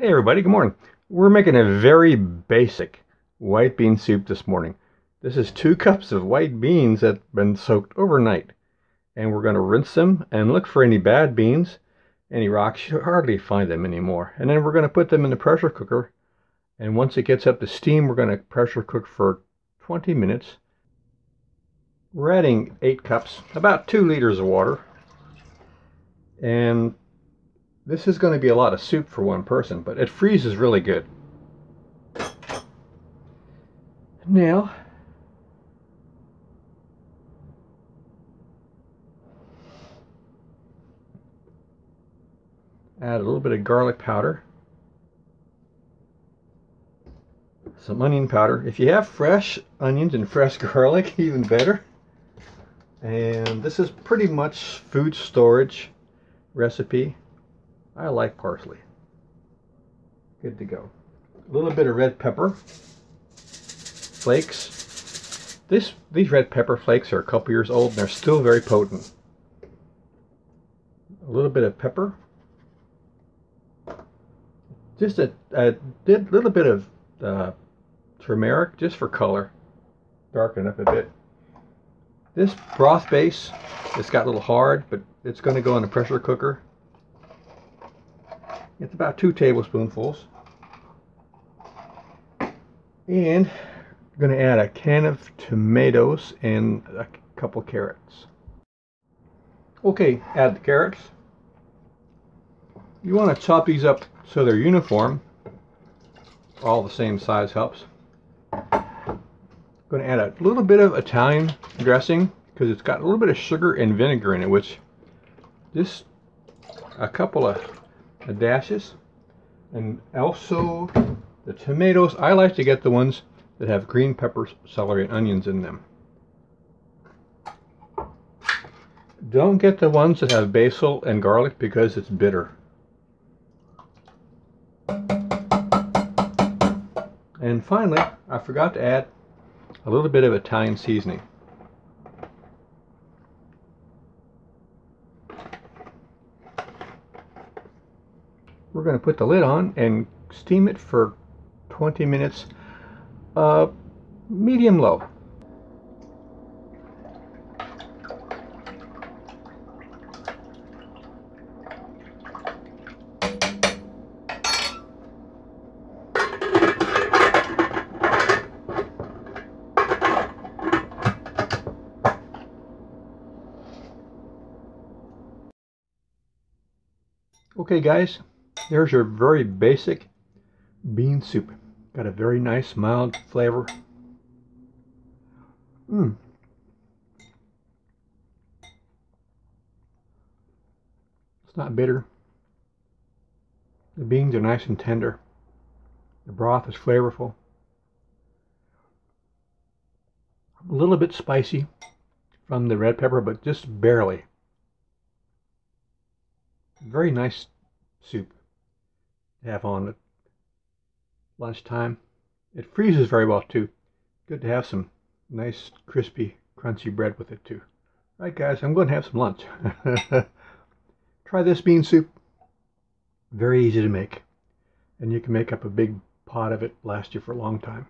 Hey everybody, good morning. We're making a very basic white bean soup this morning. This is 2 cups of white beans that have been soaked overnight. And we're going to rinse them and look for any bad beans, any rocks. You hardly find them anymore. And then we're going to put them in the pressure cooker. And once it gets up to steam, we're going to pressure cook for 20 minutes. We're adding 8 cups, about 2 liters of water. And this is going to be a lot of soup for one person, but it freezes really good. Now, add a little bit of garlic powder, some onion powder. If you have fresh onions and fresh garlic, even better. And this is pretty much food storage recipe. I like parsley. Good to go. A little bit of red pepper flakes. These red pepper flakes are a couple years old and they're still very potent. A little bit of pepper. Just a little bit of turmeric, just for color. Darken up a bit. This broth base, it's got a little hard, but it's going to go in a pressure cooker. It's about 2 tablespoonfuls. And I'm going to add a can of tomatoes and a couple carrots. Okay, add the carrots. You want to chop these up so they're uniform. All the same size helps. I'm going to add a little bit of Italian dressing because it's got a little bit of sugar and vinegar in it, which just a couple of dashes. And also the tomatoes, I like to get the ones that have green peppers, celery, and onions in them. Don't get the ones that have basil and garlic because it's bitter. And finally, I forgot to add a little bit of Italian seasoning. We're going to put the lid on and steam it for 20 minutes, medium low. Okay guys, there's your very basic bean soup. Got a very nice mild flavor. It's not bitter. The beans are nice and tender. The broth is flavorful. A little bit spicy from the red pepper, but just barely. Very nice soup to have on at lunchtime. It freezes very well too. Good to have some nice crispy crunchy bread with it too. All right guys, I'm going to have some lunch. Try this bean soup. Very easy to make, and you can make up a big pot of it, last you for a long time.